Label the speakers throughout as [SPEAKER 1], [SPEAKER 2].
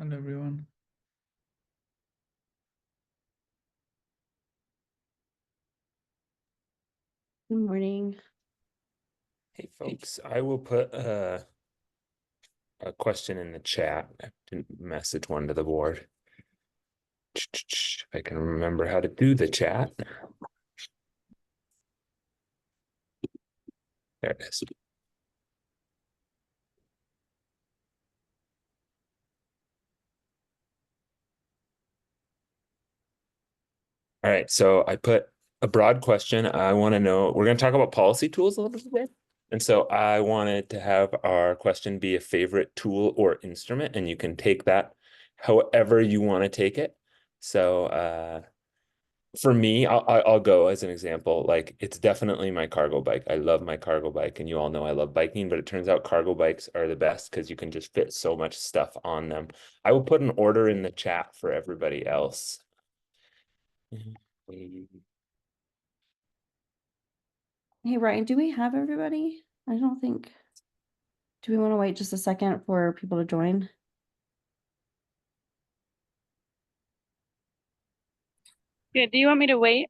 [SPEAKER 1] Hello, everyone.
[SPEAKER 2] Good morning.
[SPEAKER 3] Hey, folks, I will put a question in the chat. I didn't message one to the board. If I can remember how to do the chat. There it is. All right, so I put a broad question. I want to know, we're going to talk about policy tools a little bit. And so I wanted to have our question be a favorite tool or instrument, and you can take that however you want to take it. So for me, I'll go as an example. Like, it's definitely my cargo bike. I love my cargo bike, and you all know I love biking, but it turns out cargo bikes are the best because you can just fit so much stuff on them. I will put an order in the chat for everybody else.
[SPEAKER 2] Hey, Ryan, do we have everybody? I don't think. Do we want to wait just a second for people to join?
[SPEAKER 4] Yeah, do you want me to wait?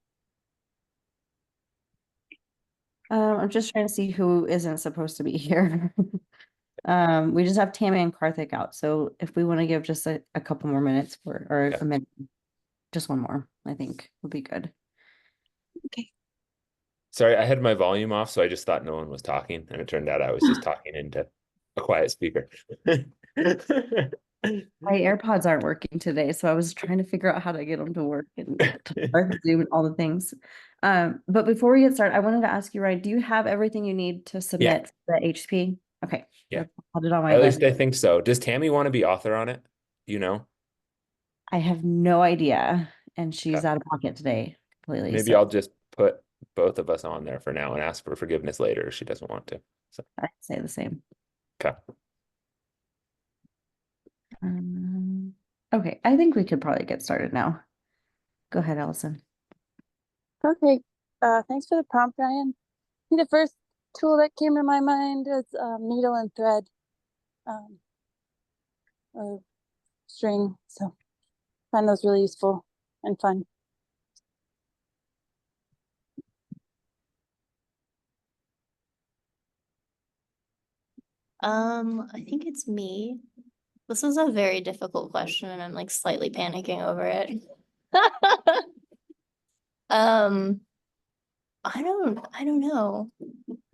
[SPEAKER 2] I'm just trying to see who isn't supposed to be here. We just have Tammy and Karthik out. So if we want to give just a couple more minutes or
[SPEAKER 3] Yeah.
[SPEAKER 2] a minute, just one more, I think would be good.
[SPEAKER 4] Okay.
[SPEAKER 3] Sorry, I had my volume off, so I just thought no one was talking, and it turned out I was just talking into a quiet speaker.
[SPEAKER 2] My AirPods aren't working today, so I was trying to figure out how to get them to work and to start Zoom and all the things. But before we get started, I wanted to ask you, Ryan, do you have everything you need to submit the HP? Okay.
[SPEAKER 3] Yeah.
[SPEAKER 2] I'll put it on my
[SPEAKER 3] At
[SPEAKER 2] list.
[SPEAKER 3] least I think so. Does Tammy want to be author on it? You know?
[SPEAKER 2] I have no idea, and she's
[SPEAKER 3] Okay.
[SPEAKER 2] out of pocket today completely.
[SPEAKER 3] Maybe
[SPEAKER 2] So
[SPEAKER 3] I'll just put both of us on there for now and ask for forgiveness later if she doesn't want to. So,
[SPEAKER 2] I'd say the same.
[SPEAKER 3] okay.
[SPEAKER 2] Okay, I think we could probably get started now. Go ahead, Allison.
[SPEAKER 4] Okay. Thanks for the prompt, Ryan. I think the first tool that came to my mind is needle and thread, or string. So I find those really useful and fun.
[SPEAKER 5] I think it's me. This is a very difficult question and I'm like slightly panicking over it. Um, I don't know.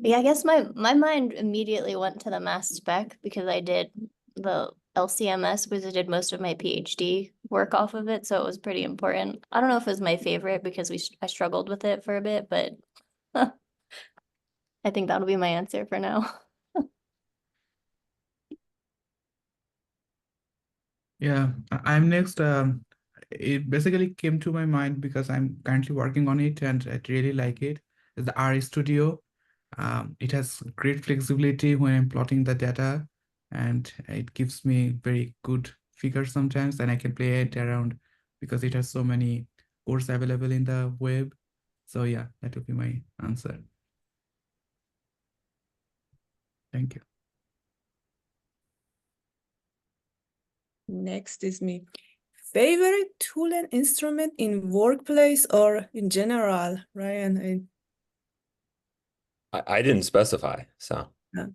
[SPEAKER 5] Yeah, I guess my mind immediately went to the mass spec because I did the LCMS because I did most of my PhD work off of it, so it was pretty important. I don't know if it was my favorite because I struggled with it for a bit, but I think that'll be my answer for now.
[SPEAKER 1] Yeah, I'm next. It basically came to my mind because I'm currently working on it and I really like it. It's the R Studio. It has great flexibility when I'm plotting the data, and it gives me very good figures sometimes, and I can play it around because it has so many cores available in the web. So yeah, that would be my answer. Thank you.
[SPEAKER 6] Next is me. Favorite tool and instrument in workplace or in general, Ryan?
[SPEAKER 3] I didn't specify, so.
[SPEAKER 6] In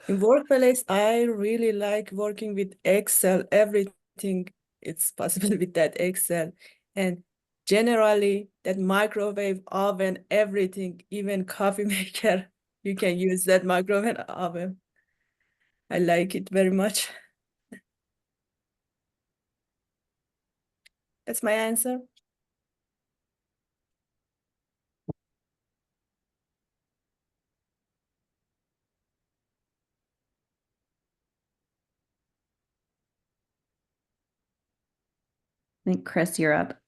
[SPEAKER 6] workplace, I really like working with Excel. Everything it's possible with that Excel. And generally, that microwave oven, everything, even coffee maker, you can use that microwave oven. I like it very much. That's my answer.
[SPEAKER 2] I think Chris, you're up.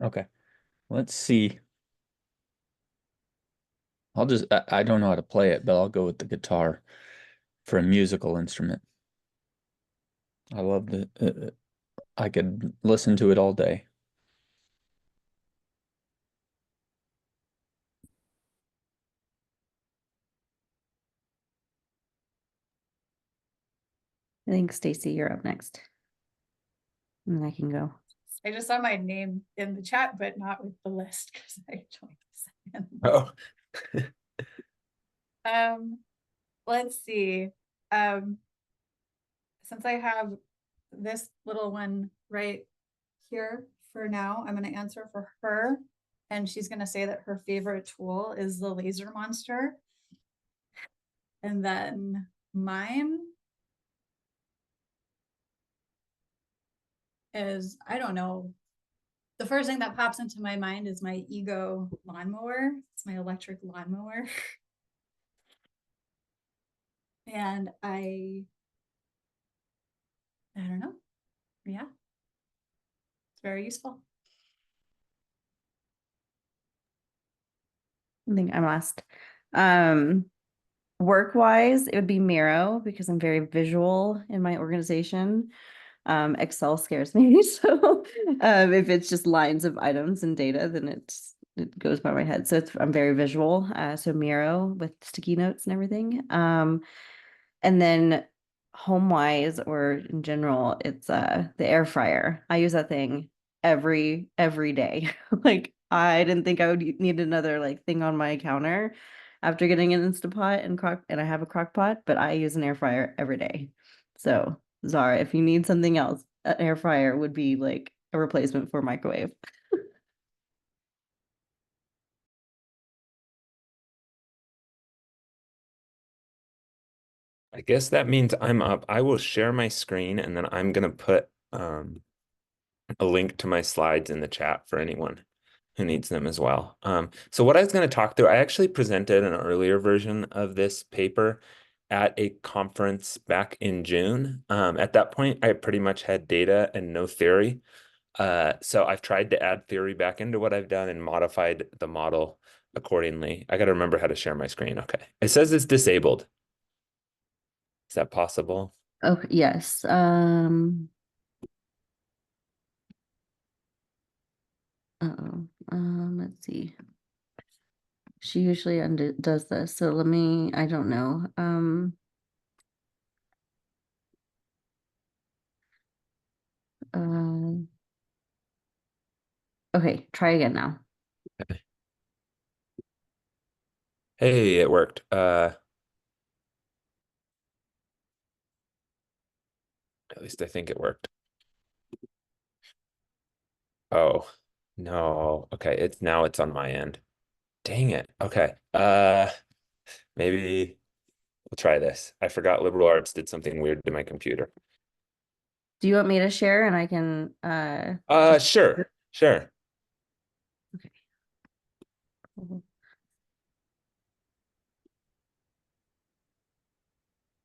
[SPEAKER 7] Okay, let's see. I don't know how to play it, but I'll go with the guitar for a musical instrument. I love I could listen to it all day.
[SPEAKER 2] I think Stacy, you're up next. And then I can go.
[SPEAKER 8] I just saw my name in the chat, but not with the list because I joined second.
[SPEAKER 3] Oh,
[SPEAKER 8] Let's see. Since I have this little one right here for now, I'm going to answer for her. And she's going to say that her favorite tool is the laser monster. And then mine is, I don't know. The first thing that pops into my mind is my Ego lawnmower. It's my electric lawnmower. And I don't know. Yeah. It's very useful.
[SPEAKER 2] I think I'm last. Work-wise, it would be Miro because I'm very visual in my organization. Excel scares me. So if it's just lines of items and data, then it goes by my head. So I'm very visual. So Miro with sticky notes and everything. And then home-wise or in general, it's the air fryer. I use that thing every day. Like I didn't think I would need another like thing on my counter after getting an Instapot and I have a crock pot, but I use an air fryer every day. So Zara, if you need something else, an air fryer would be like a replacement for microwave.
[SPEAKER 3] I guess that means I'm up. I will share my screen and then I'm gonna put a link to my slides in the chat for anyone who needs them as well. So what I was going to talk through, I actually presented an earlier version of this paper at a conference back in June. At that point, I pretty much had data and no theory. So I've tried to add theory back into what I've done and modified the model accordingly. I got to remember how to share my screen. Okay. It says it's disabled. Is that possible?
[SPEAKER 2] Oh, yes. Let's see. She usually does this, so let me, I don't know. Okay, try again now.
[SPEAKER 3] Okay. Hey, it worked. At least I think it worked. Oh, no. Okay, it's on my end. Dang it. Okay. Maybe we'll try this. I forgot liberal arts did something weird to my computer.
[SPEAKER 2] Do you want me to share and I can
[SPEAKER 3] Sure. Sure.
[SPEAKER 2] Okay. Mhm.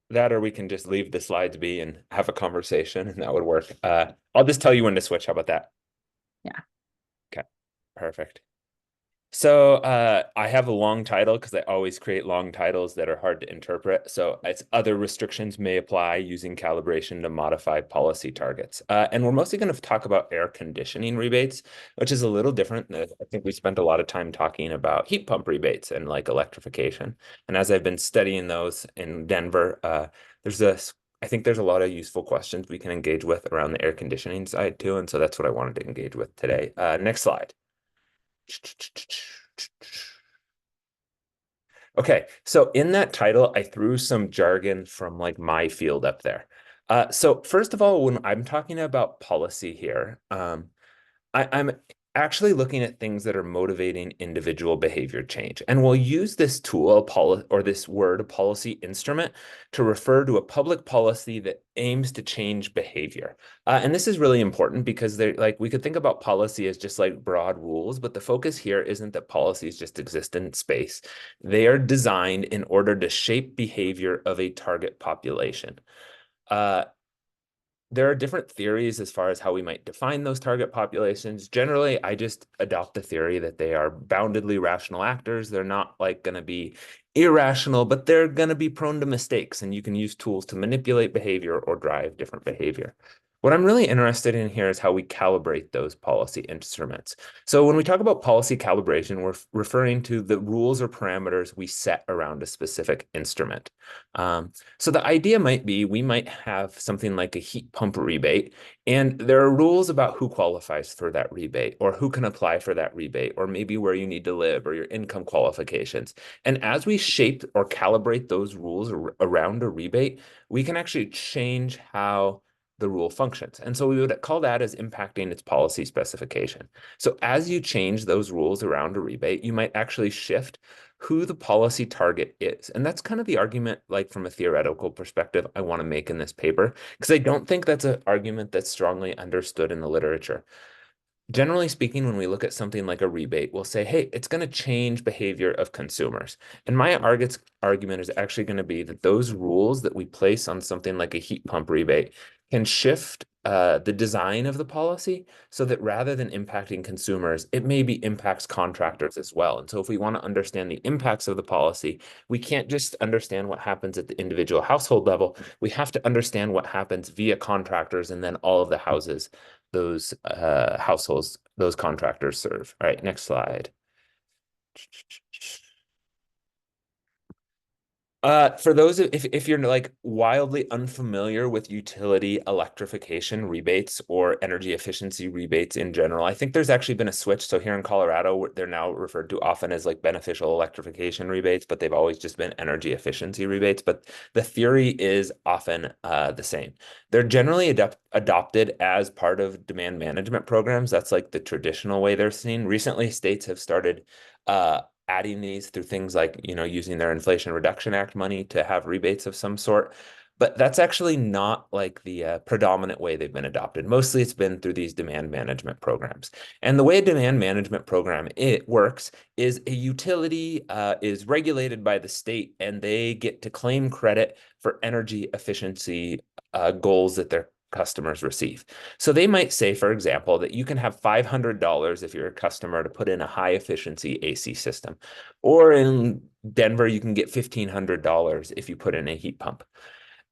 [SPEAKER 3] That or we can just leave the slides be and have a conversation and that would work. I'll just tell you when to switch. How about that?
[SPEAKER 2] Yeah.
[SPEAKER 3] Okay. Perfect. So I have a long title because I always create long titles that are hard to interpret. So it's other restrictions may apply using calibration to modify policy targets. And we're mostly going to talk about air conditioning rebates, which is a little different. I think we spent a lot of time talking about heat pump rebates and like electrification. And as I've been studying those in Denver, I think there's a lot of useful questions we can engage with around the air conditioning side too. And so that's what I wanted to engage with today. Next slide. Okay, so in that title, I threw some jargon from like my field up there. So first of all, when I'm talking about policy here, I'm actually looking at things that are motivating individual behavior change. And we'll use this tool or this word, policy instrument, to refer to a public policy that aims to change behavior. And this is really important because we could think about policy as just like broad rules, but the focus here isn't that policies just exist in space. They are designed in order to shape behavior of a target population. There are different theories as far as how we might define those target populations. Generally, I just adopt the theory that they are boundedly rational actors. They're not like going to be irrational, but they're going to be prone to mistakes, and you can use tools to manipulate behavior or drive different behavior. What I'm really interested in here is how we calibrate those policy instruments. So when we talk about policy calibration, we're referring to the rules or parameters we set around a specific instrument. So the idea might be we might have something like a heat pump rebate, and there are rules about who qualifies for that rebate or who can apply for that rebate, or maybe where you need to live or your income qualifications. And as we shape or calibrate those rules around a rebate, we can actually change how the rule functions. And so we would call that as impacting its policy specification. So as you change those rules around a rebate, you might actually shift who the policy target is. And that's kind of the argument, like from a theoretical perspective, I want to make in this paper, because I don't think that's an argument that's strongly understood in the literature. Generally speaking, when we look at something like a rebate, we'll say, hey, it's going to change behavior of consumers. And my argument is actually going to be that those rules that we place on something like a heat pump rebate can shift the design of the policy so that rather than impacting consumers, it maybe impacts contractors as well. And so if we want to understand the impacts of the policy, we can't just understand what happens at the individual household level. We have to understand what happens via contractors and then all of the houses those households, those contractors serve. All right, next slide. For those, if you're like wildly unfamiliar with utility electrification rebates or energy efficiency rebates in general, I think there's actually been a switch. So here in Colorado, they're now referred to often as like beneficial electrification rebates, but they've always just been energy efficiency rebates. But the theory is often the same. They're generally adopted as part of demand management programs. That's like the traditional way they're seen. Recently, states have started adding these through things like, using their Inflation Reduction Act money to have rebates of some sort. But that's actually not like the predominant way they've been adopted. Mostly it's been through these demand management programs. And the way a demand management program works is a utility is regulated by the state and they get to claim credit for energy efficiency goals that their customers receive. So they might say, for example, that you can have $500 if you're a customer to put in a high efficiency AC system. Or in Denver, you can get $1,500 if you put in a heat pump.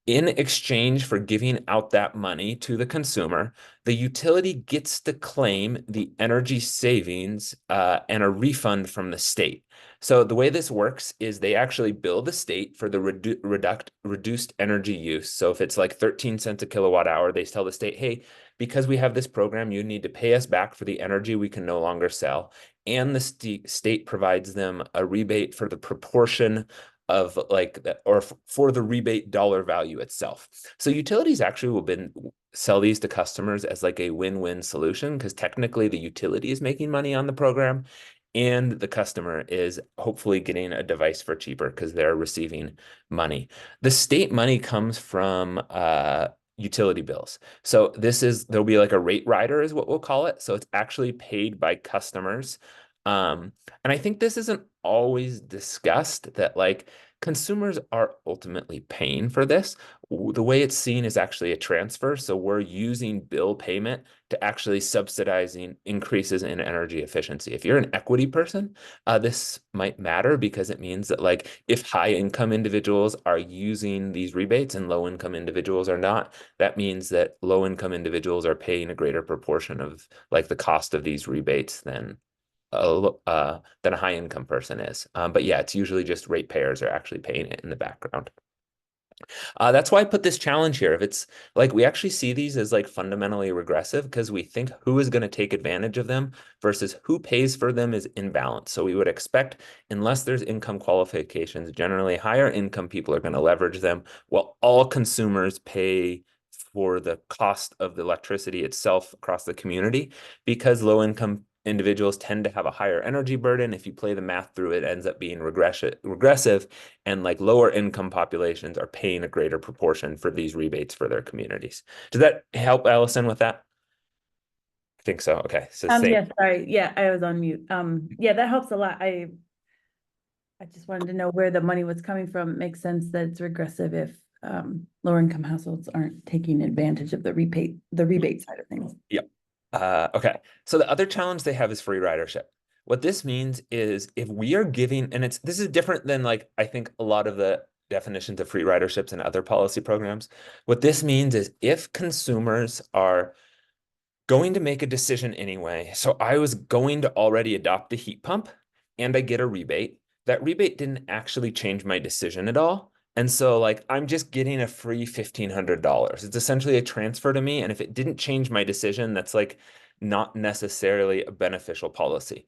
[SPEAKER 3] In exchange for giving out that money to the consumer, the utility gets to claim the energy savings and a refund from the state. So the way this works is they actually bill the state for the reduced energy use. So if it's like 13 cents a kilowatt hour, they tell the state, hey, because we have this program, you need to pay us back for the energy we can no longer sell. And the state provides them a rebate for the proportion of like that, or for the rebate dollar value itself. So utilities actually will sell these to customers as like a win-win solution because technically the utility is making money on the program and the customer is hopefully getting a device for cheaper because they're receiving money. The state money comes from utility bills. So there'll be like a rate rider is what we'll call it. So it's actually paid by customers. And I think this isn't always discussed that like consumers are ultimately paying for this. The way it's seen is actually a transfer. So we're using bill payment to actually subsidizing increases in energy efficiency. If you're an equity person, this might matter because it means that like if high income individuals are using these rebates and low income individuals are not, that means that low income individuals are paying a greater proportion of like the cost of these rebates than a high income person is. But yeah, it's usually just ratepayers are actually paying it in the background. That's why I put this challenge here. If it's like we actually see these as like fundamentally regressive because we think who is going to take advantage of them versus who pays for them is imbalance. So we would expect, unless there's income qualifications, generally higher income people are going to leverage them while all consumers pay for the cost of the electricity itself across the community because low income individuals tend to have a higher energy burden. If you play the math through, it ends up being regressive, and like lower income populations are paying a greater proportion for these rebates for their communities. Does that help, Allison, with that? I think so. Okay. So
[SPEAKER 2] yeah, sorry. Yeah, I was on mute. Yeah, that helps a lot. I just wanted to know where the money was coming from. It makes sense that it's regressive if lower income households aren't taking advantage of the rebate side of things.
[SPEAKER 3] Yep. Okay. So the other challenge they have is free ridership. What this means is if we are giving, and this is different than like, I think a lot of the definitions of free riderships and other policy programs. What this means is if consumers are going to make a decision anyway, so I was going to already adopt a heat pump and I get a rebate, that rebate didn't actually change my decision at all. And so like I'm just getting a free $1,500. It's essentially a transfer to me. And if it didn't change my decision, that's like not necessarily a beneficial policy.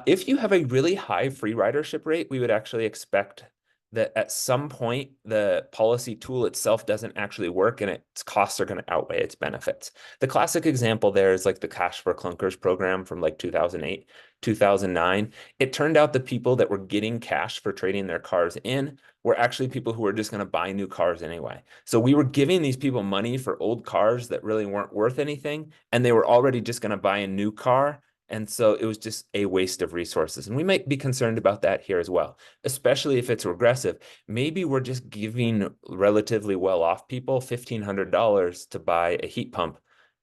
[SPEAKER 3] If you have a really high free ridership rate, we would actually expect that at some point the policy tool itself doesn't actually work and its costs are going to outweigh its benefits. The classic example there is like the Cash for Clunkers program from like 2008, 2009. It turned out the people that were getting cash for trading their cars in were actually people who were just going to buy new cars anyway. So we were giving these people money for old cars that really weren't worth anything, and they were already just going to buy a new car. And so it was just a waste of resources. And we might be concerned about that here as well, especially if it's regressive. Maybe we're just giving relatively well-off people $1,500 to buy a heat pump,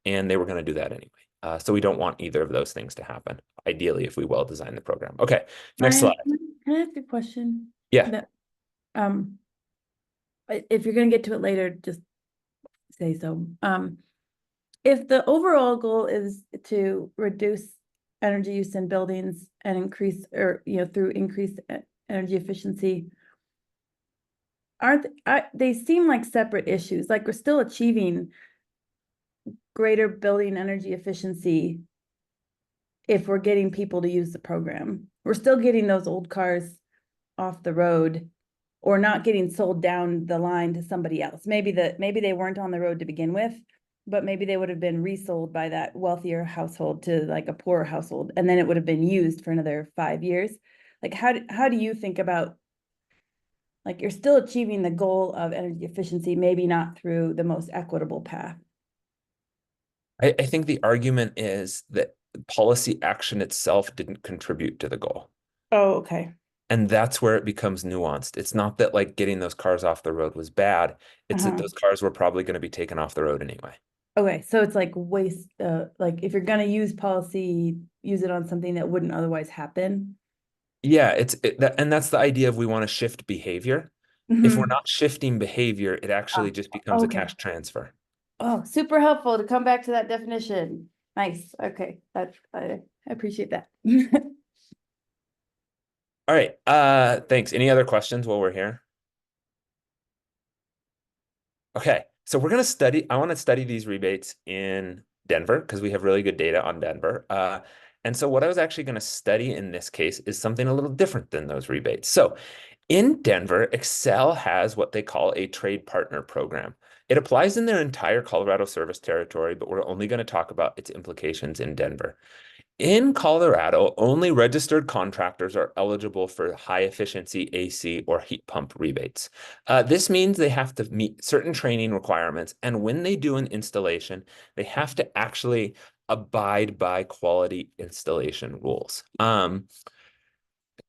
[SPEAKER 3] and they were going to do that anyway. So we don't want either of those things to happen, ideally, if we well design the program. Okay, next
[SPEAKER 9] Ryan,
[SPEAKER 3] slide.
[SPEAKER 9] Can I ask a question?
[SPEAKER 3] Yeah.
[SPEAKER 9] That, if you're gonna get to it later, just say so. If the overall goal is to reduce energy use in buildings and increase, or through increased energy efficiency, they seem like separate issues? Like we're still achieving greater building energy efficiency if we're getting people to use the program. We're still getting those old cars off the road or not getting sold down the line to somebody else. Maybe they weren't on the road to begin with, but maybe they would have been resold by that wealthier household to like a poorer household, and then it would have been used for another 5 years. Like how do you think about, like, you're still achieving the goal of energy efficiency, maybe not through the most equitable path?
[SPEAKER 3] I think the argument is that policy action itself didn't contribute to the goal.
[SPEAKER 9] Oh, okay.
[SPEAKER 3] And that's where it becomes nuanced. It's not that like getting those cars off the road was bad. It's that those cars were probably going to be taken off the road anyway.
[SPEAKER 9] Okay, so it's like waste, like if you're gonna use policy, use it on something that wouldn't otherwise happen.
[SPEAKER 3] Yeah, and that's the idea of we want to shift behavior. If we're not shifting behavior, it actually just becomes a
[SPEAKER 9] okay.
[SPEAKER 3] cash transfer.
[SPEAKER 9] Oh, super helpful to come back to that definition. Nice. Okay, I appreciate that.
[SPEAKER 3] All right. Thanks. Any other questions while we're here? Okay. So we're going to study, I want to study these rebates in Denver because we have really good data on Denver. And so what I was actually going to study in this case is something a little different than those rebates. So in Denver, Excel has what they call a trade partner program. It applies in their entire Colorado service territory, but we're only going to talk about its implications in Denver. In Colorado, only registered contractors are eligible for high efficiency AC or heat pump rebates. This means they have to meet certain training requirements, and when they do an installation, they have to actually abide by quality installation rules.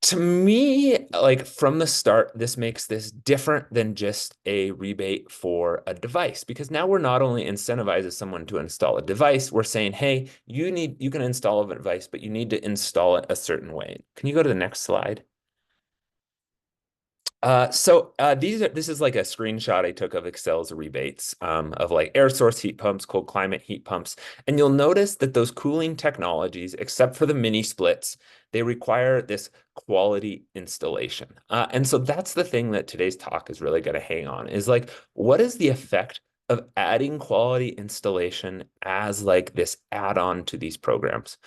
[SPEAKER 3] To me, like from the start, this makes this different than just a rebate for a device, because now we're not only incentivizing someone to install a device, we're saying, hey, you can install a device, but you need to install it a certain way. Can you go to the next slide? This is like a screenshot I took of Excel's rebates of like air source heat pumps, cold climate heat pumps. And you'll notice that those cooling technologies, except for the mini splits, they require this quality installation. And so that's the thing that today's talk is really going to hang on, is like, what is the effect of adding quality installation as like this add-on to these programs?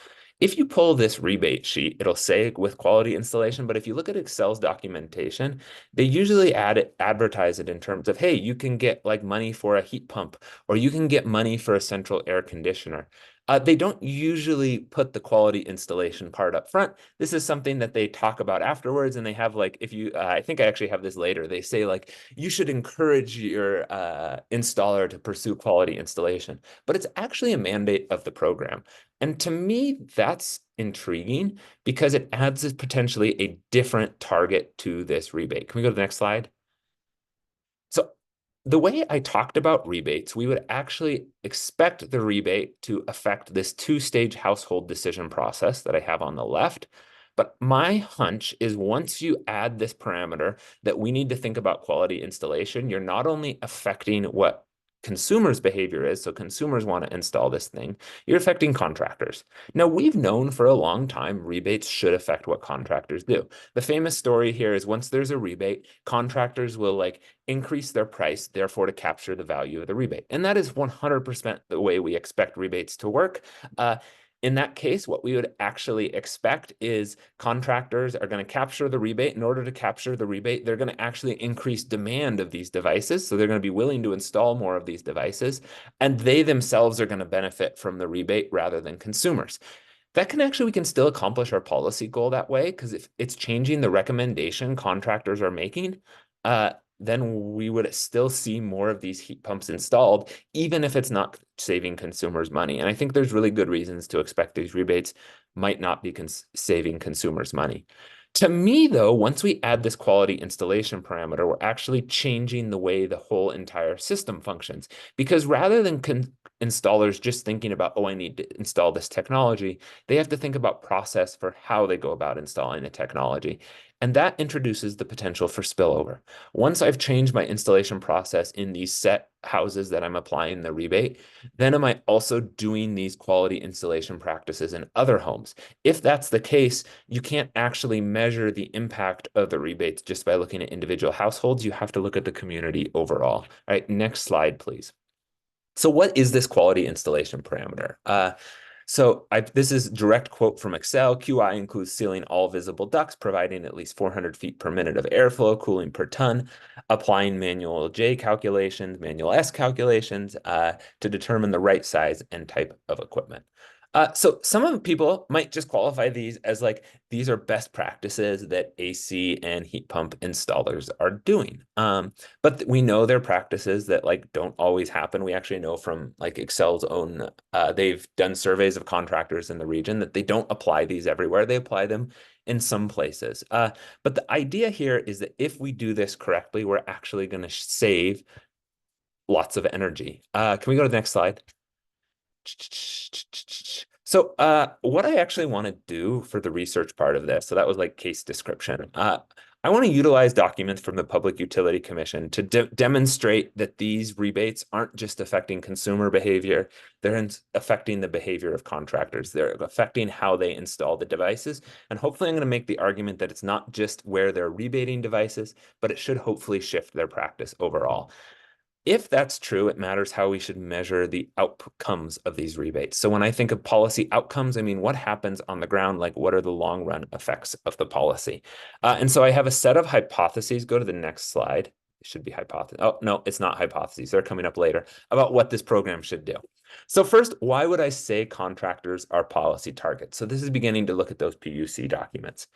[SPEAKER 3] If you pull this rebate sheet, it'll say with quality installation, but if you look at Excel's documentation, they usually advertise it in terms of, hey, you can get like money for a heat pump, or you can get money for a central air conditioner. They don't usually put the quality installation part up front. This is something that they talk about afterwards, and they have like, if you, I think I actually have this later, they say like, you should encourage your installer to pursue quality installation, but it's actually a mandate of the program. And to me, that's intriguing because it adds potentially a different target to this rebate. Can we go to the next slide? So the way I talked about rebates, we would actually expect the rebate to affect this two-stage household decision process that I have on the left. But my hunch is once you add this parameter that we need to think about quality installation, you're not only affecting what consumers' behavior is, so consumers want to install this thing, you're affecting contractors. Now, we've known for a long time rebates should affect what contractors do. The famous story here is once there's a rebate, contractors will like increase their price, therefore to capture the value of the rebate. And that is 100% the way we expect rebates to work. In that case, what we would actually expect is contractors are going to capture the rebate. In order to capture the rebate, they're going to actually increase demand of these devices. So they're going to be willing to install more of these devices, and they themselves are going to benefit from the rebate rather than consumers. That can actually, we can still accomplish our policy goal that way, because if it's changing the recommendation contractors are making, then we would still see more of these heat pumps installed, even if it's not saving consumers money. And I think there's really good reasons to expect these rebates might not be saving consumers money. To me, though, once we add this quality installation parameter, we're actually changing the way the whole entire system functions. Because rather than installers just thinking about, oh, I need to install this technology, they have to think about process for how they go about installing the technology. And that introduces the potential for spillover. Once I've changed my installation process in these set houses that I'm applying the rebate, then am I also doing these quality installation practices in other homes? If that's the case, you can't actually measure the impact of the rebates just by looking at individual households. You have to look at the community overall. All right, next slide, please. So what is this quality installation parameter? This is direct quote from Excel. QI includes sealing all visible ducts, providing at least 400 feet per minute of airflow, cooling per ton, applying manual J calculations, manual S calculations to determine the right size and type of equipment. So some of the people might just qualify these as like, these are best practices that AC and heat pump installers are doing. But we know they're practices that like don't always happen. We actually know from like Excel's own, they've done surveys of contractors in the region that they don't apply these everywhere. They apply them in some places. But the idea here is that if we do this correctly, we're actually going to save lots of energy. Can we go to the next slide? So what I actually want to do for the research part of this, so that was like case description. I want to utilize documents from the Public Utility Commission to demonstrate that these rebates aren't just affecting consumer behavior, they're affecting the behavior of contractors. They're affecting how they install the devices. And hopefully I'm going to make the argument that it's not just where they're rebating devices, but it should hopefully shift their practice overall. If that's true, it matters how we should measure the outcomes of these rebates. So when I think of policy outcomes, I mean, what happens on the ground? Like, what are the long run effects of the policy? And so I have a set of hypotheses. Go to the next slide. It should be hypothesis. Oh, no, it's not hypotheses. They're coming up later about what this program should do. So first, why would I say contractors are policy targets? So this is beginning to look at those PUC documents.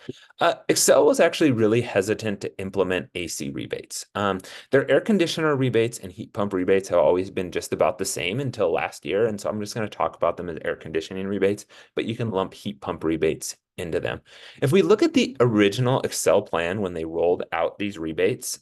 [SPEAKER 3] Excel was actually really hesitant to implement AC rebates. Their air conditioner rebates and heat pump rebates have always been just about the same until last year. And so I'm just going to talk about them as air conditioning rebates, but you can lump heat pump rebates into them. If we look at the original Excel plan when they rolled out these rebates,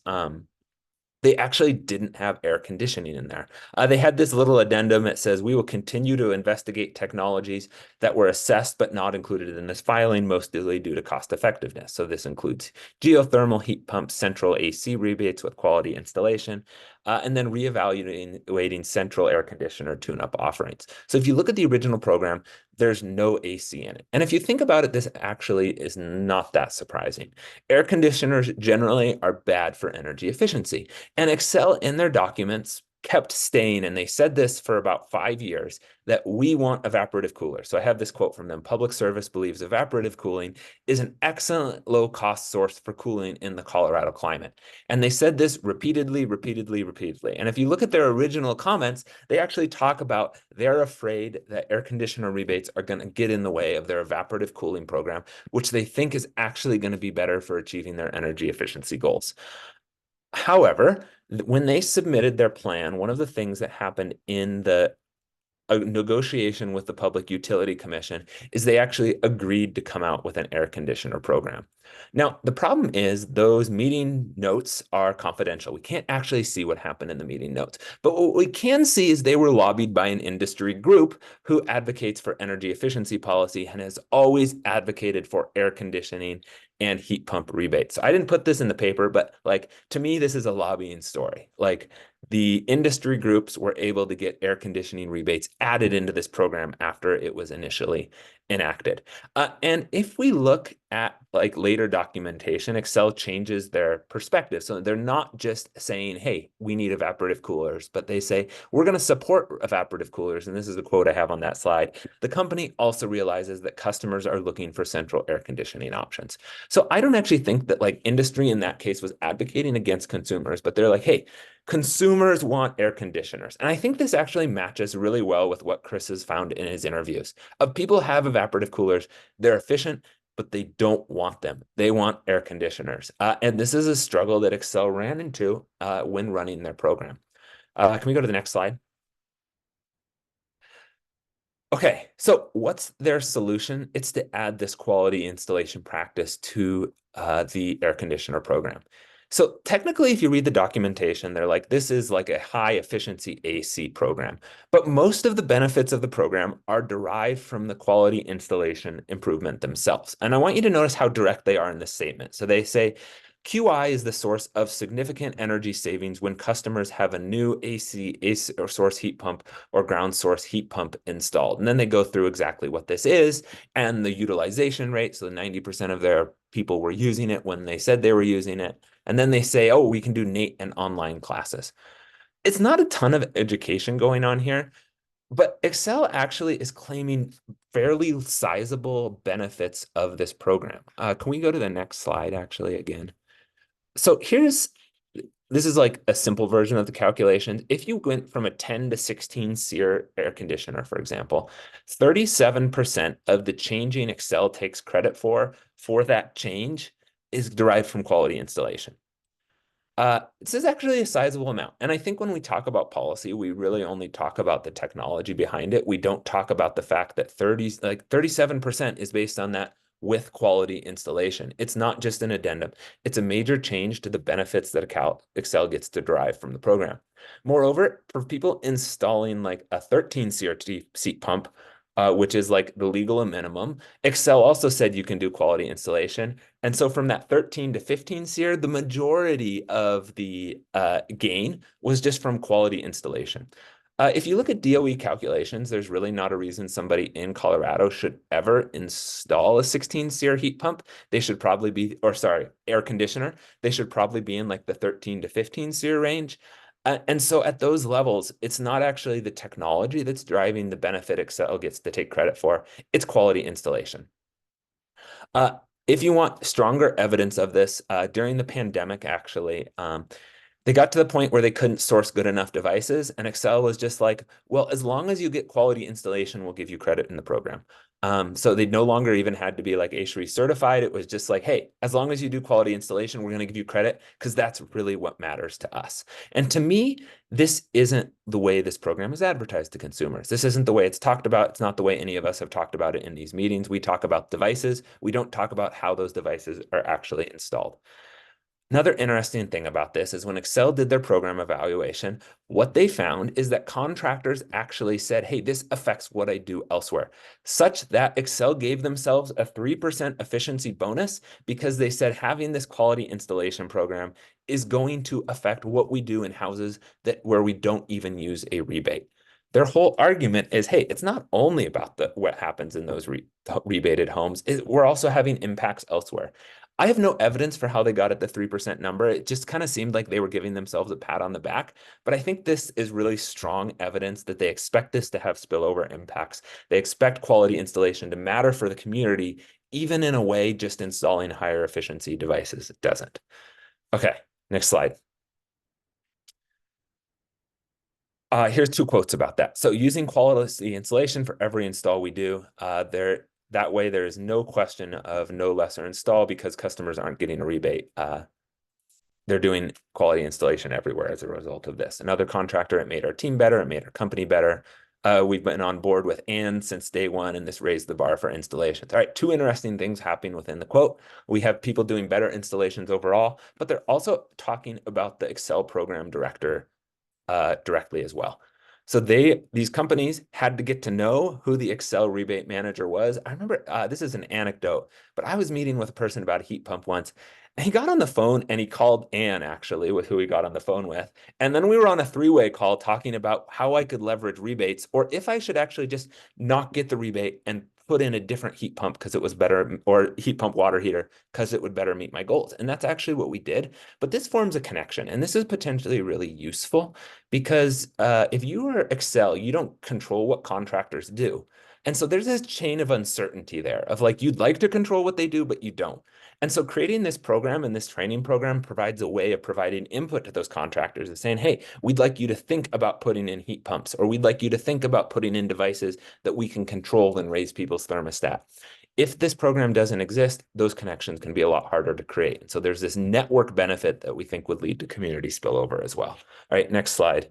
[SPEAKER 3] they actually didn't have air conditioning in there. They had this little addendum that says, we will continue to investigate technologies that were assessed but not included in this filing, mostly due to cost effectiveness. So this includes geothermal heat pumps, central AC rebates with quality installation, and then reevaluating central air conditioner tune-up offerings. So if you look at the original program, there's no AC in it. And if you think about it, this actually is not that surprising. Air conditioners generally are bad for energy efficiency. And Excel in their documents kept staying, and they said this for about 5 years, that we want evaporative coolers. So I have this quote from them. Public Service believes evaporative cooling is an excellent low-cost source for cooling in the Colorado climate. And they said this repeatedly. And if you look at their original comments, they actually talk about they're afraid that air conditioner rebates are going to get in the way of their evaporative cooling program, which they think is actually going to be better for achieving their energy efficiency goals. However, when they submitted their plan, one of the things that happened in the a negotiation with the Public Utility Commission is they actually agreed to come out with an air conditioner program. Now, the problem is those meeting notes are confidential. We can't actually see what happened in the meeting notes. But what we can see is they were lobbied by an industry group who advocates for energy efficiency policy and has always advocated for air conditioning and heat pump rebates. So I didn't put this in the paper, but like to me, this is a lobbying story. Like the industry groups were able to get air conditioning rebates added into this program after it was initially enacted. And if we look at like later documentation, Excel changes their perspective. So they're not just saying, hey, we need evaporative coolers, but they say, we're going to support evaporative coolers. And this is a quote I have on that slide. The company also realizes that customers are looking for central air conditioning options. So I don't actually think that like industry in that case was advocating against consumers, but they're like, hey, consumers want air conditioners. And I think this actually matches really well with what Chris has found in his interviews. People have evaporative coolers, they're efficient, but they don't want them. They want air conditioners. And this is a struggle that Excel ran into when running their program. Can we go to the next slide? Okay, so what's their solution? It's to add this quality installation practice to the air conditioner program. So technically, if you read the documentation, they're like, this is like a high efficiency AC program. But most of the benefits of the program are derived from the quality installation improvement themselves. And I want you to notice how direct they are in this statement. So they say, QI is the source of significant energy savings when customers have a new AC or source heat pump or ground source heat pump installed. And then they go through exactly what this is and the utilization rate. So 90% of their people were using it when they said they were using it. And then they say, oh, we can do NATE and online classes. It's not a ton of education going on here, but Excel actually is claiming fairly sizable benefits of this program. Can we go to the next slide actually again? So this is like a simple version of the calculation. If you went from a 10 to 16 SEER air conditioner, for example, 37% of the changing Excel takes credit for that change is derived from quality installation. This is actually a sizable amount. And I think when we talk about policy, we really only talk about the technology behind it. We don't talk about the fact that 37% is based on that with quality installation. It's not just an addendum. It's a major change to the benefits that Excel gets to derive from the program. Moreover, for people installing like a 13 CRT seat pump, which is like the legal minimum, Excel also said you can do quality installation. And so from that 13 to 15 SEER, the majority of the gain was just from quality installation. If you look at DOE calculations, there's really not a reason somebody in Colorado should ever install a 16 SEER heat pump. They should probably be, or sorry, air conditioner. They should probably be in like the 13 to 15 SEER range. And so at those levels, it's not actually the technology that's driving the benefit Excel gets to take credit for. It's quality installation. If you want stronger evidence of this, during the pandemic, actually, they got to the point where they couldn't source good enough devices, and Excel was just like, well, as long as you get quality installation, we'll give you credit in the program. So they no longer even had to be like ASHRAE certified. It was just like, hey, as long as you do quality installation, we're going to give you credit because that's really what matters to us. And to me, this isn't the way this program is advertised to consumers. This isn't the way it's talked about. It's not the way any of us have talked about it in these meetings. We talk about devices. We don't talk about how those devices are actually installed. Another interesting thing about this is when Excel did their program evaluation, what they found is that contractors actually said, hey, this affects what I do elsewhere, such that Excel gave themselves a 3% efficiency bonus because they said having this quality installation program is going to affect what we do in houses where we don't even use a rebate. Their whole argument is, hey, it's not only about what happens in those rebated homes, we're also having impacts elsewhere. I have no evidence for how they got at the 3% number. It just kind of seemed like they were giving themselves a pat on the back. But I think this is really strong evidence that they expect this to have spillover impacts. They expect quality installation to matter for the community, even in a way just installing higher efficiency devices doesn't. Okay, next slide. Here's two quotes about that. So using quality installation for every install we do, that way there is no question of no lesser install because customers aren't getting a rebate. They're doing quality installation everywhere as a result of this. Another contractor, it made our team better, it made our company better. We've been on board with and since day one, and this raised the bar for installations. All right, two interesting things happening within the quote. We have people doing better installations overall, but they're also talking about the Excel program director directly as well. So these companies had to get to know who the Excel rebate manager was. I remember, this is an anecdote, but I was meeting with a person about a heat pump once, and he got on the phone and he called Ann, actually, with who he got on the phone with. And then we were on a three-way call talking about how I could leverage rebates, or if I should actually just not get the rebate and put in a different heat pump because it was better, or heat pump water heater because it would better meet my goals. And that's actually what we did. But this forms a connection, and this is potentially really useful because if you are Excel, you don't control what contractors do. And so there's this chain of uncertainty there of like, you'd like to control what they do, but you don't. And so creating this program and this training program provides a way of providing input to those contractors and saying, hey, we'd like you to think about putting in heat pumps, or we'd like you to think about putting in devices that we can control and raise people's thermostat. If this program doesn't exist, those connections can be a lot harder to create. And so there's this network benefit that we think would lead to community spillover as well. All right, next slide.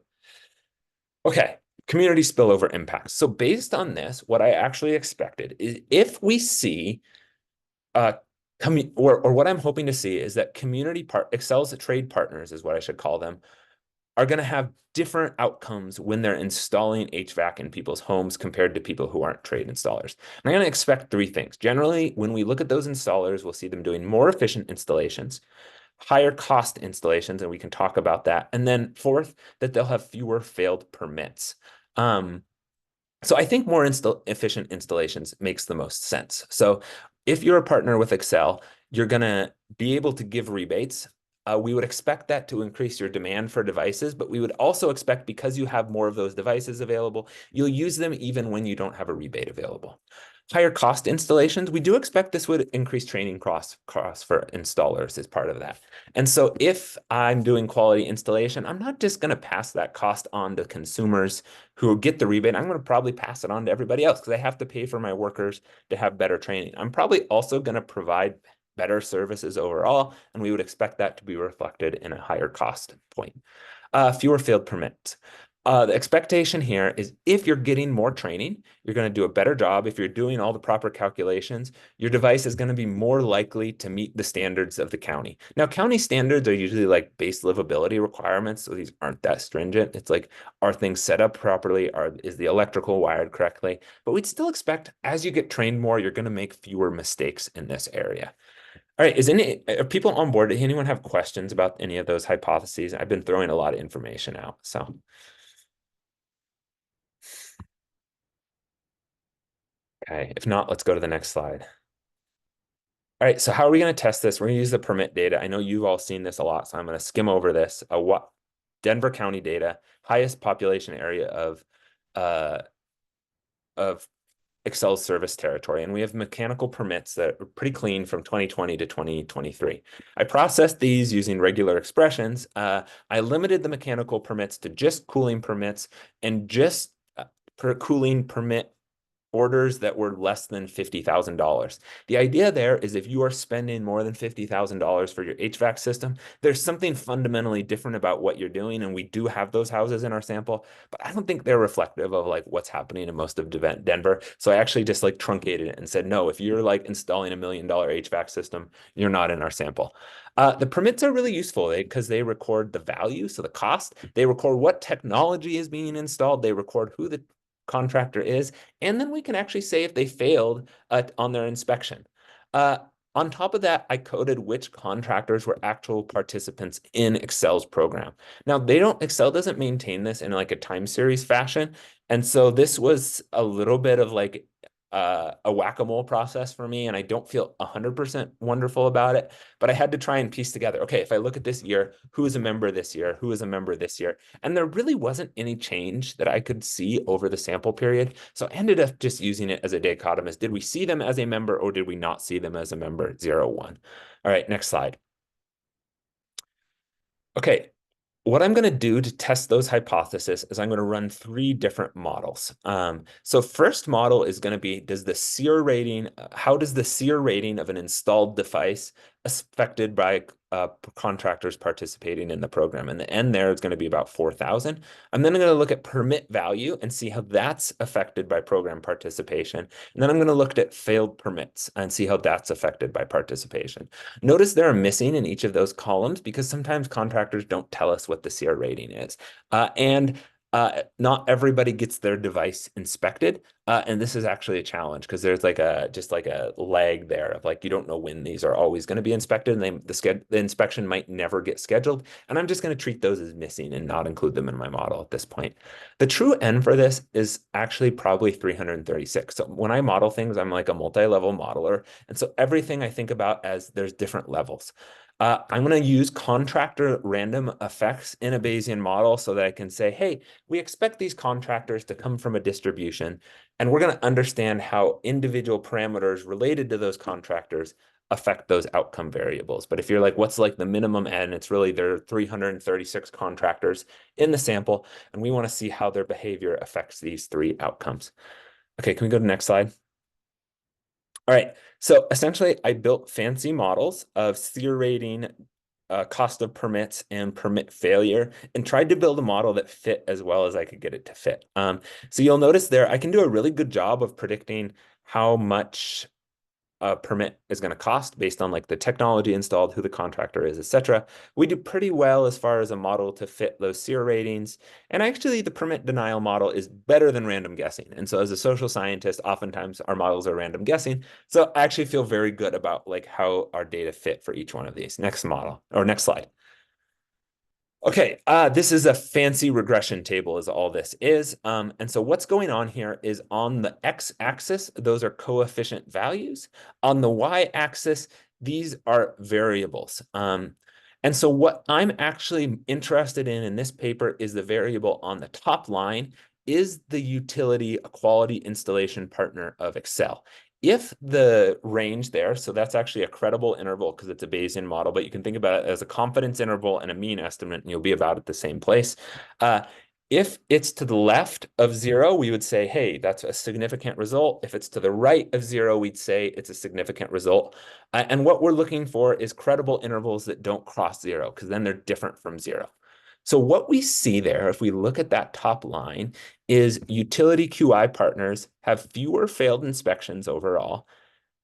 [SPEAKER 3] Okay, community spillover impacts. So based on this, what I actually expected is if we see or what I'm hoping to see is that Excel's trade partners is what I should call them, are going to have different outcomes when they're installing HVAC in people's homes compared to people who aren't trade installers. And I'm going to expect three things. Generally, when we look at those installers, we'll see them doing more efficient installations, higher cost installations, and we can talk about that. And then fourth, that they'll have fewer failed permits. So I think more efficient installations makes the most sense. So if you're a partner with Excel, you're going to be able to give rebates. We would expect that to increase your demand for devices, but we would also expect, because you have more of those devices available, you'll use them even when you don't have a rebate available. Higher cost installations, we do expect this would increase training costs for installers as part of that. And so if I'm doing quality installation, I'm not just going to pass that cost on to consumers who get the rebate. I'm going to probably pass it on to everybody else because I have to pay for my workers to have better training. I'm probably also going to provide better services overall, and we would expect that to be reflected in a higher cost point. Fewer failed permits. The expectation here is if you're getting more training, you're going to do a better job. If you're doing all the proper calculations, your device is going to be more likely to meet the standards of the county. Now, county standards are usually like base livability requirements, so these aren't that stringent. It's like, are things set up properly? Is the electrical wired correctly? But we'd still expect, as you get trained more, you're going to make fewer mistakes in this area. All right, are people on board? Does anyone have questions about any of those hypotheses? I've been throwing a lot of information out, so. Okay, if not, let's go to the next slide. All right, so how are we going to test this? We're going to use the permit data. I know you've all seen this a lot, so I'm going to skim over this. Denver County data, highest population area of Excel's service territory, and we have mechanical permits that are pretty clean from 2020 to 2023. I processed these using regular expressions. I limited the mechanical permits to just cooling permits and just per cooling permit orders that were less than $50,000. The idea there is if you are spending more than $50,000 for your HVAC system, there's something fundamentally different about what you're doing. And we do have those houses in our sample, but I don't think they're reflective of like what's happening in most of Denver. So I actually just like truncated it and said, no, if you're like installing $1 million HVAC system, you're not in our sample. The permits are really useful because they record the value, so the cost, they record what technology is being installed, they record who the contractor is, and then we can actually say if they failed on their inspection. On top of that, I coded which contractors were actual participants in Excel's program. Now, Excel doesn't maintain this in like a time series fashion. And so this was a little bit of like a whack-a-mole process for me, and I don't feel 100% wonderful about it, but I had to try and piece together, okay, if I look at this year, who is a member this year, who is a member this year, and there really wasn't any change that I could see over the sample period, so I ended up just using it as a dichotomous. Did we see them as a member or did we not see them as a member? 0, 1. All right, next slide. Okay, what I'm going to do to test those hypotheses is I'm going to run 3 different models. So first model is going to be, how does the SEER rating of an installed device affected by contractors participating in the program. And the end there is going to be about 4,000. I'm then going to look at permit value and see how that's affected by program participation. And then I'm going to look at failed permits and see how that's affected by participation. Notice there are missing in each of those columns because sometimes contractors don't tell us what the CR rating is. Not everybody gets their device inspected. And this is actually a challenge because there's just like a lag there of like, you don't know when these are always going to be inspected, and the inspection might never get scheduled. And I'm just going to treat those as missing and not include them in my model at this point. The true N for this is actually probably 336. So when I model things, I'm like a multi-level modeler. And so everything I think about as there's different levels. I'm going to use contractor random effects in a Bayesian model so that I can say, hey, we expect these contractors to come from a distribution, and we're going to understand how individual parameters related to those contractors affect those outcome variables. But if you're like, what's like the minimum N, it's really there are 336 contractors in the sample, and we want to see how their behavior affects these three outcomes. Okay, can we go to the next slide? All right, so essentially I built fancy models of CR rating, cost of permits, and permit failure, and tried to build a model that fit as well as I could get it to fit. So you'll notice there, I can do a really good job of predicting how much a permit is going to cost based on like the technology installed, who the contractor is, etc. We do pretty well as far as a model to fit those CR ratings. And actually the permit denial model is better than random guessing. And so as a social scientist, oftentimes our models are random guessing. So I actually feel very good about like how our data fit for each one of these. Next model or next slide. Okay, this is a fancy regression table is all this is. And so what's going on here is on the x-axis, those are coefficient values. On the y-axis, these are variables. And so what I'm actually interested in this paper is the variable on the top line is the utility a quality installation partner of Excel. If the range there, so that's actually a credible interval because it's a Bayesian model, but you can think about it as a confidence interval and a mean estimate, and you'll be about at the same place. If it's to the left of 0, we would say, hey, that's a significant result. If it's to the right of 0, we'd say it's a significant result. And what we're looking for is credible intervals that don't cross 0, because then they're different from 0. So what we see there, if we look at that top line, is utility QI partners have fewer failed inspections overall.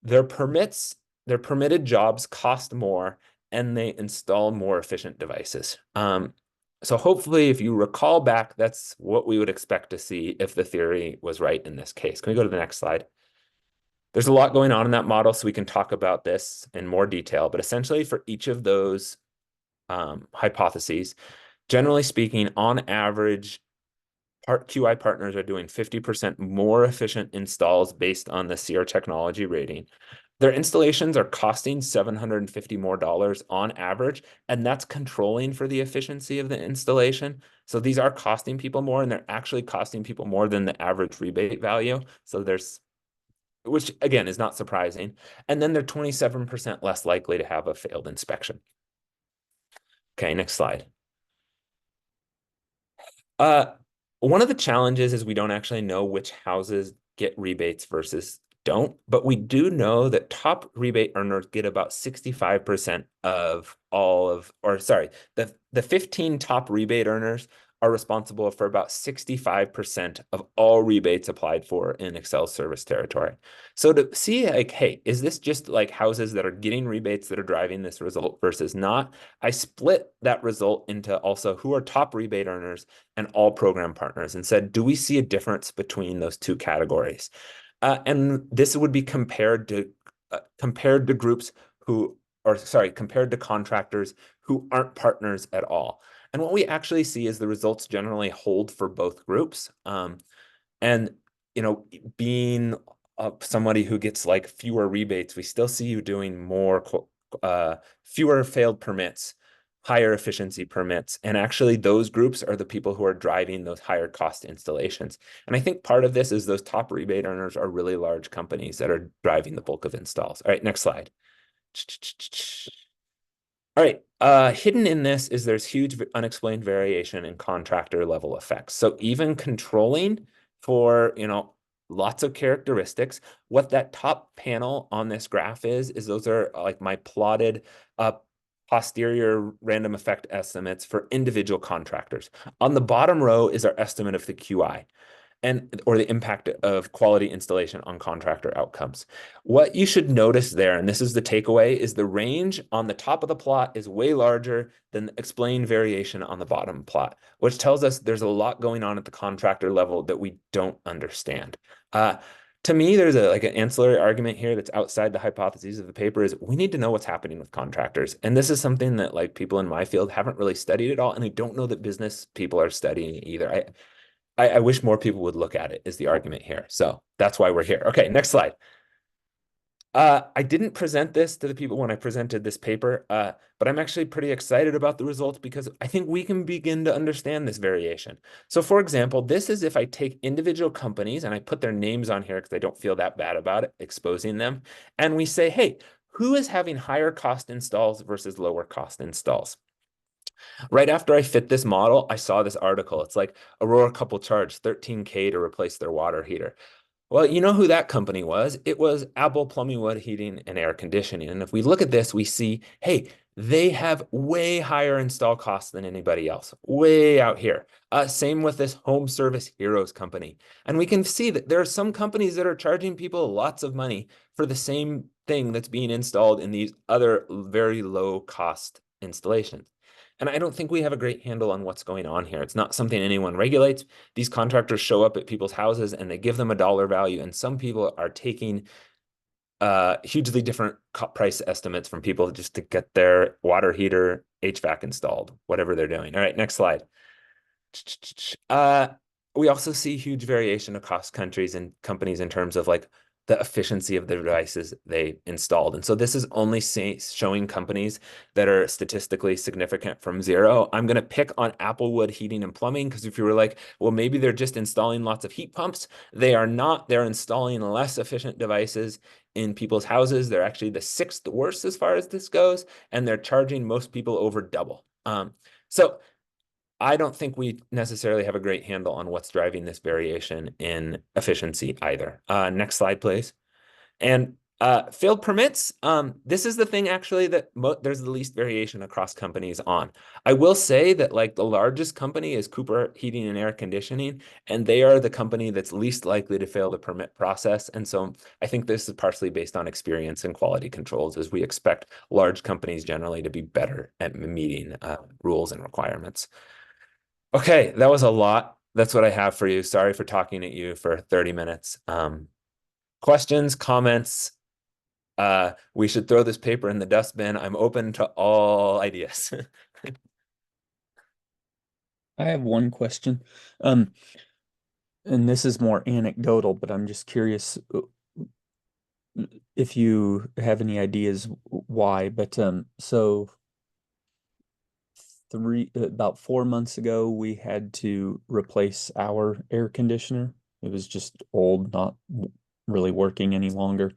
[SPEAKER 3] Their permitted jobs cost more, and they install more efficient devices. So hopefully, if you recall back, that's what we would expect to see if the theory was right in this case. Can we go to the next slide? There's a lot going on in that model, so we can talk about this in more detail. But essentially, for each of those hypotheses, generally speaking, on average, QI partners are doing 50% more efficient installs based on the CR technology rating. Their installations are costing $750 more on average, and that's controlling for the efficiency of the installation. So these are costing people more, and they're actually costing people more than the average rebate value. So which again is not surprising. And then they're 27% less likely to have a failed inspection. Okay, next slide. One of the challenges is we don't actually know which houses get rebates versus don't, but we do know that top rebate earners get about 65% of all of, or sorry, the 15 top rebate earners are responsible for about 65% of all rebates applied for in Excel service territory. So to see like, hey, is this just like houses that are getting rebates that are driving this result versus not? I split that result into also who are top rebate earners and all program partners and said, do we see a difference between those two categories? And this would be compared to groups who, or sorry, compared to contractors who aren't partners at all. And what we actually see is the results generally hold for both groups. And, you know, being somebody who gets like fewer rebates, we still see you doing more, fewer failed permits, higher efficiency permits. And actually those groups are the people who are driving those higher cost installations. And I think part of this is those top rebate earners are really large companies that are driving the bulk of installs. All right, next slide. All right, hidden in this is there's huge unexplained variation in contractor level effects. So even controlling for, you know, lots of characteristics, what that top panel on this graph is those are like my plotted posterior random effect estimates for individual contractors. On the bottom row is our estimate of the QI or the impact of quality installation on contractor outcomes. What you should notice there, and this is the takeaway, is the range on the top of the plot is way larger than the explained variation on the bottom plot, which tells us there's a lot going on at the contractor level that we don't understand. To me, there's an ancillary argument here that's outside the hypotheses of the paper is we need to know what's happening with contractors. And this is something that like people in my field haven't really studied at all. And I don't know that business people are studying either. I wish more people would look at it is the argument here. So that's why we're here. Okay, next slide. I didn't present this to the people when I presented this paper, but I'm actually pretty excited about the results because I think we can begin to understand this variation. So for example, this is if I take individual companies and I put their names on here because I don't feel that bad about it, exposing them. And we say, hey, who is having higher cost installs versus lower cost installs? Right after I fit this model, I saw this article. It's like Aurora couple charged $13K to replace their water heater. Well, you know who that company was? It was Apple Plumbing, Wood Heating, and Air Conditioning. And if we look at this, we see, hey, they have way higher install costs than anybody else, way out here. Same with this Home Service Heroes company. And we can see that there are some companies that are charging people lots of money for the same thing that's being installed in these other very low cost installations. And I don't think we have a great handle on what's going on here. It's not something anyone regulates. These contractors show up at people's houses and they give them a dollar value. And some people are taking hugely different price estimates from people just to get their water heater, HVAC installed, whatever they're doing. All right, next slide. We also see huge variation across countries and companies in terms of like the efficiency of the devices they installed. And so this is only showing companies that are statistically significant from zero. I'm going to pick on Applewood Heating and Plumbing because if you were like, well, maybe they're just installing lots of heat pumps. They are not. They're installing less efficient devices in people's houses. They're actually the 6th worst as far as this goes, and they're charging most people over double. So I don't think we necessarily have a great handle on what's driving this variation in efficiency either. Next slide, please. And failed permits, this is the thing actually that there's the least variation across companies on. I will say that like the largest company is Cooper Heating and Air Conditioning, and they are the company that's least likely to fail the permit process. And so I think this is partially based on experience and quality controls, as we expect large companies generally to be better at meeting rules and requirements. Okay, that was a lot. That's what I have for you. Sorry for talking at you for 30 minutes. Questions, comments? We should throw this paper in the dustbin. I'm open to all ideas.
[SPEAKER 7] I have one question. And this is more anecdotal, but I'm just curious if you have any ideas why. But so about 4 months ago, we had to replace our air conditioner. It was just old, not really working any longer.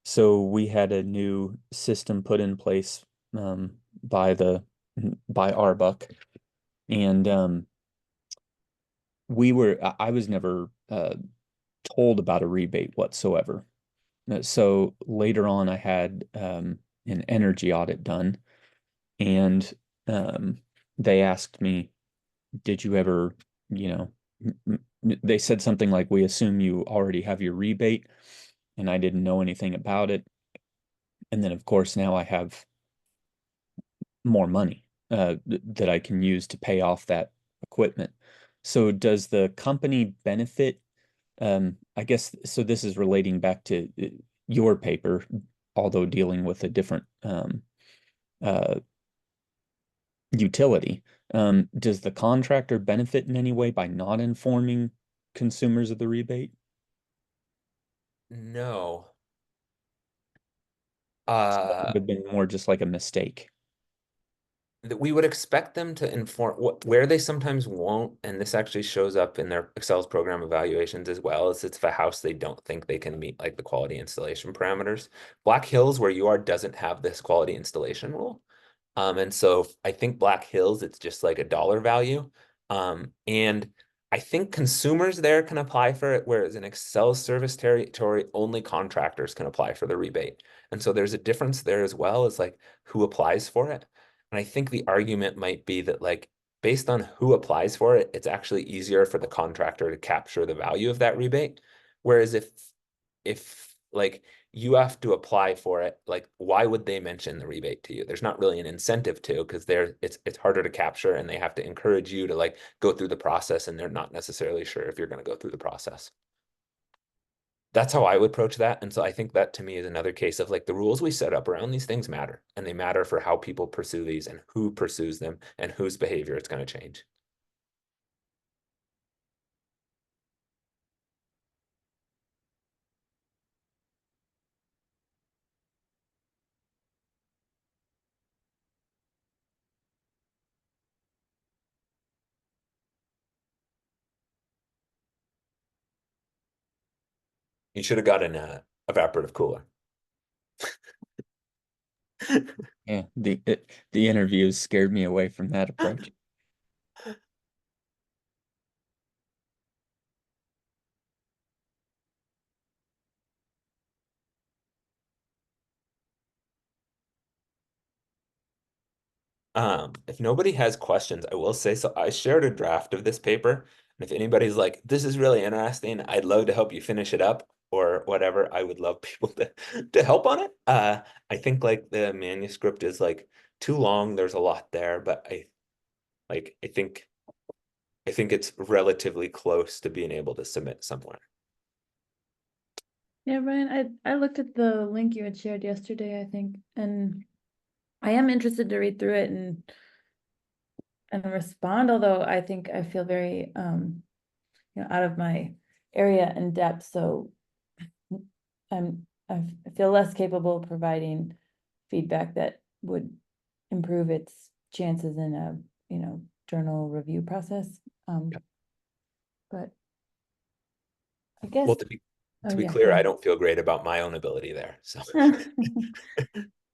[SPEAKER 7] So we had a new system put in place by Arbuck, and I was never told about a rebate whatsoever. So later on, I had an energy audit done, and they asked me, did you ever, they said something like, we assume you already have your rebate, and I didn't know anything about it. And then, of course, now I have more money that I can use to pay off that equipment. So does the company benefit? I guess, so this is relating back to your paper, although dealing with a different utility. Does the contractor benefit in any way by not informing consumers of the rebate?
[SPEAKER 3] No.
[SPEAKER 7] It would have been more just like a mistake.
[SPEAKER 3] We would expect them to inform where they sometimes won't, and this actually shows up in their Excel's program evaluations as well, is it's if a house they don't think they can meet like the quality installation parameters. Black Hills, where you are, doesn't have this quality installation rule. And so I think Black Hills, it's just like a dollar value. And I think consumers there can apply for it, whereas in Excel service territory, only contractors can apply for the rebate. And so there's a difference there as well as like who applies for it. And I think the argument might be that like based on who applies for it, it's actually easier for the contractor to capture the value of that rebate. Whereas if like you have to apply for it, like why would they mention the rebate to you? There's not really an incentive to, because it's harder to capture and they have to encourage you to like go through the process, and they're not necessarily sure if you're going to go through the process. That's how I would approach that. And so I think that to me is another case of like the rules we set up around these things matter, and they matter for how people pursue these and who pursues them and whose behavior it's going to change. You should have gotten a evaporative cooler.
[SPEAKER 7] Yeah, the interviews scared me away from that approach.
[SPEAKER 3] If nobody has questions, I will say, so I shared a draft of this paper, and if anybody's like, this is really interesting, I'd love to help you finish it up or whatever, I would love people to help on it. I think like the manuscript is like too long. There's a lot there, but I think it's relatively close to being able to submit somewhere.
[SPEAKER 9] Yeah, Ryan, I looked at the link you had shared yesterday, I think, and I am interested to read through it and respond, although I think I feel very out of my area and depth, so I feel less capable of providing feedback that would improve its chances in a journal review process. But I guess
[SPEAKER 3] Well, to be
[SPEAKER 9] yeah,
[SPEAKER 3] clear, I don't feel great about my own ability there. So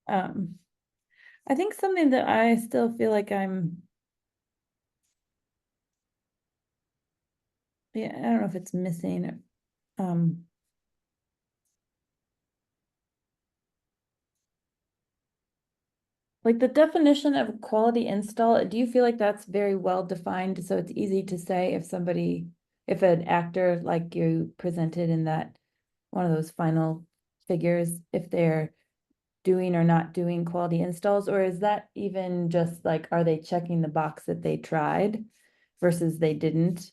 [SPEAKER 9] I think something that I still feel like I don't know if it's missing. Like the definition of quality install, do you feel like that's very well defined? So it's easy to say if an actor like you presented in that one of those final figures, if they're doing or not doing quality installs, or is that even just like, are they checking the box that they tried versus they didn't?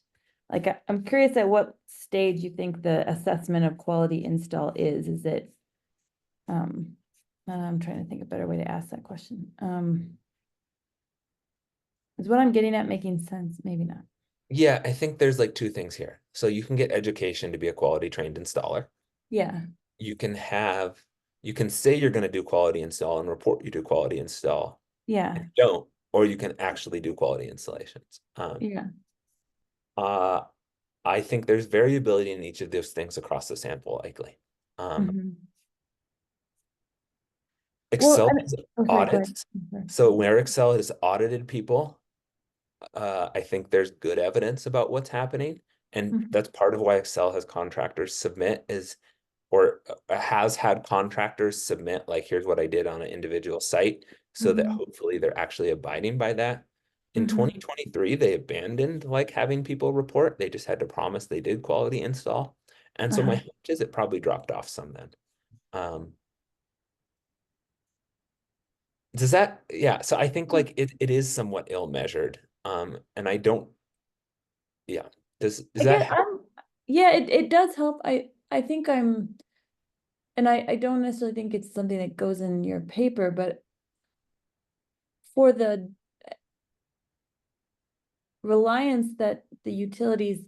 [SPEAKER 9] Like, I'm curious at what stage you think the assessment of quality install is. Is it, I'm trying to think of a better way to ask that question. Is what I'm getting at making sense? Maybe not.
[SPEAKER 3] yeah, I think there's like two things here. So you can get education to be a quality trained installer.
[SPEAKER 9] Yeah.
[SPEAKER 3] You can say you're going to do quality install and report you do quality install.
[SPEAKER 9] Yeah.
[SPEAKER 3] And you don't, or you can actually do quality installations.
[SPEAKER 9] Yeah.
[SPEAKER 3] I think there's variability in each of those things across the sample, likely.
[SPEAKER 9] Mhm.
[SPEAKER 3] Excel
[SPEAKER 9] Well,
[SPEAKER 3] does
[SPEAKER 9] oh, sorry, go ahead.
[SPEAKER 3] audits.
[SPEAKER 9] I'm sorry.
[SPEAKER 3] So where Excel has audited people, I think there's good evidence about what's happening. And
[SPEAKER 9] Mhm.
[SPEAKER 3] that's part of why Excel has contractors submit or has had contractors submit, like, here's what I did on an individual site, so that
[SPEAKER 9] Mhm.
[SPEAKER 3] hopefully they're actually abiding by that. In
[SPEAKER 9] Mhm.
[SPEAKER 3] 2023, they abandoned like having people report. They just had to promise they did quality install. And so my
[SPEAKER 9] Uh-huh.
[SPEAKER 3] hunch is it probably dropped off some then. Does that, yeah, so I think like it is somewhat ill measured. And I don't, yeah. Does
[SPEAKER 9] I
[SPEAKER 3] that
[SPEAKER 9] get,
[SPEAKER 3] help?
[SPEAKER 9] yeah, it does help. I think and I don't necessarily think it's something that goes in your paper, but for the reliance that the utilities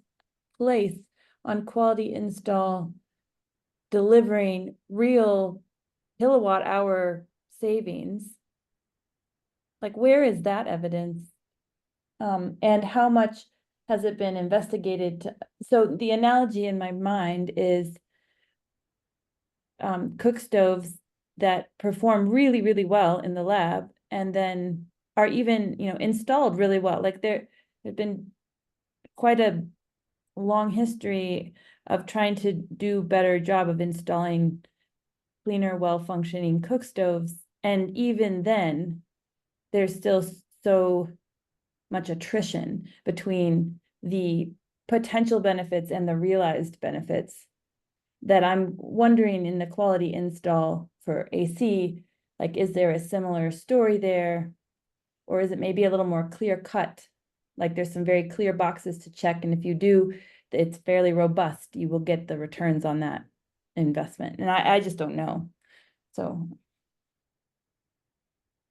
[SPEAKER 9] place on quality install delivering real kilowatt hour savings, like where is that evidence? And how much has it been investigated so the analogy in my mind is cook stoves that perform really, really well in the lab and then are even, installed really well. Like there's been quite a long history of trying to do better job of installing cleaner, well-functioning cook stoves. And even then, there's still so much attrition between the potential benefits and the realized benefits that I'm wondering in the quality install for AC, like, is there a similar story there? Or is it maybe a little more clear cut? Like there's some very clear boxes to check, and if you do, it's fairly robust. You will get the returns on that investment. And I just don't know. So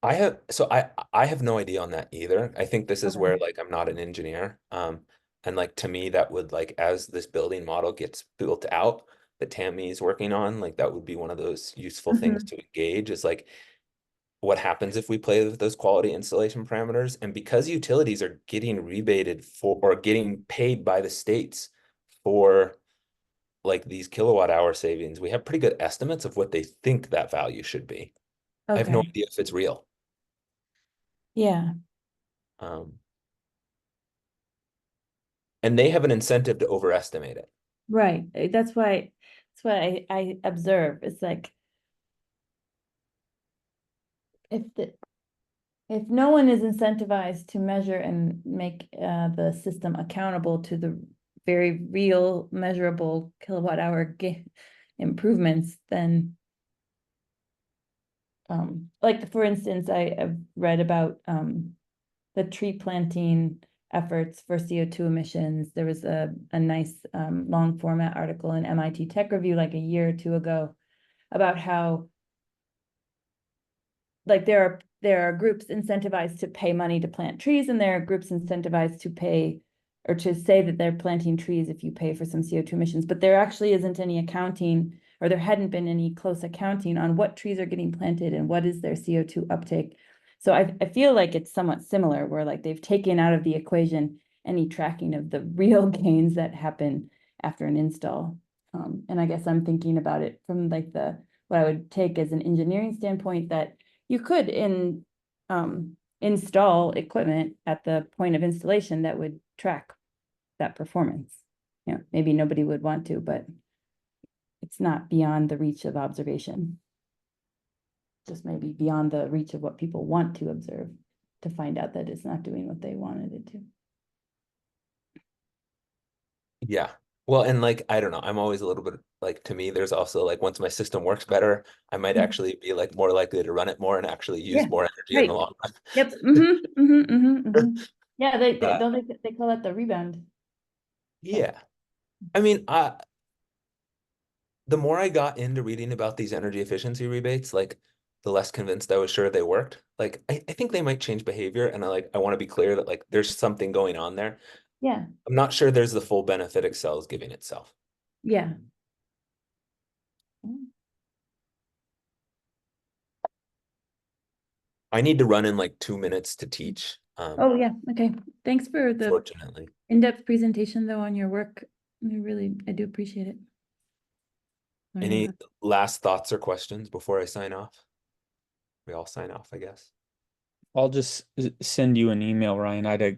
[SPEAKER 3] I have no idea on that either. I think this is where like I'm not an engineer. And like to me that would like as this building model gets built out that Tammy is working on, like that would be one of those useful things to engage is like what happens if we play with those quality installation parameters. And because utilities are getting rebated for or getting paid by the states for like these kilowatt hour savings, we have pretty good estimates of what they think that value should be. I have no
[SPEAKER 9] okay.
[SPEAKER 3] idea if it's real.
[SPEAKER 9] Yeah.
[SPEAKER 3] And they have an incentive to overestimate it.
[SPEAKER 9] Right. That's why I observe. It's like if no one is incentivized to measure and make the system accountable to the very real measurable kilowatt hour improvements, then like for instance, I've read about the tree planting efforts for CO2 emissions. There was a nice long format article in MIT Tech Review like a year or two ago about how like there are groups incentivized to pay money to plant trees, and there are groups incentivized to pay or to say that they're planting trees if you pay for some CO2 emissions, but there actually isn't any accounting, or there hadn't been any close accounting on what trees are getting planted and what is their CO2 uptake. So I feel like it's somewhat similar, where like they've taken out of the equation any tracking of the real gains that happen after an install. And I guess I'm thinking about it from like what I would take as an engineering standpoint, that you could install equipment at the point of installation that would track that performance. You know, maybe nobody would want to, but it's not beyond the reach of observation. Just maybe beyond the reach of what people want to observe to find out that it's not doing what they wanted it to.
[SPEAKER 3] Yeah. Well, and like, I don't know, I'm always a little bit like, to me, there's also like, once my system works better, I might actually be like more likely to run it more and actually use more energy in the long run.
[SPEAKER 9] Yep. Yeah, they call that the rebound.
[SPEAKER 3] Yeah. I mean, the more I got into reading about these energy efficiency rebates, like the less convinced I was sure they worked. Like, I think they might change behavior, and I want to be clear that like there's something going on there.
[SPEAKER 9] Yeah.
[SPEAKER 3] I'm not sure there's the full benefit Excel is giving itself.
[SPEAKER 9] Yeah.
[SPEAKER 3] I need to run in like 2 minutes to teach.
[SPEAKER 9] Oh yeah. Okay. Thanks for the
[SPEAKER 3] Fortunately.
[SPEAKER 9] in-depth presentation though on your work. I do appreciate it.
[SPEAKER 3] Any last thoughts or questions before I sign off? We all sign off, I guess.
[SPEAKER 7] I'll just send you an email, Ryan.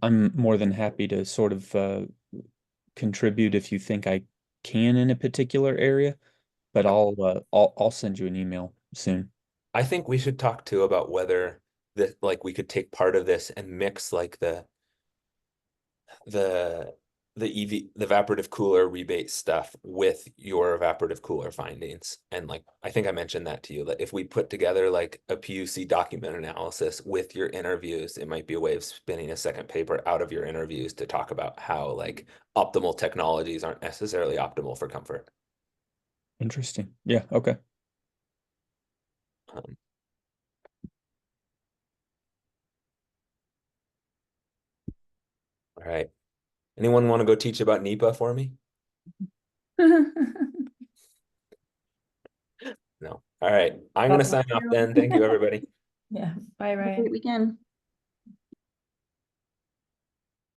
[SPEAKER 7] I'm more than happy to sort of contribute if you think I can in a particular area, but I'll send you an email soon.
[SPEAKER 3] I think we should talk too about whether that like we could take part of this and mix like the evaporative cooler rebate stuff with your evaporative cooler findings. And like I think I mentioned that to you, that if we put together like a PUC document analysis with your interviews, it might be a way of spinning a second paper out of your interviews to talk about how like optimal technologies aren't necessarily optimal for comfort.
[SPEAKER 7] Interesting. Yeah, okay.
[SPEAKER 3] All right. Anyone want to go teach about NEPA for me? No. All right. I'm going to sign off then. Thank you, everybody.
[SPEAKER 9] Yeah. Bye,
[SPEAKER 2] Have a
[SPEAKER 9] Ryan.
[SPEAKER 2] great weekend.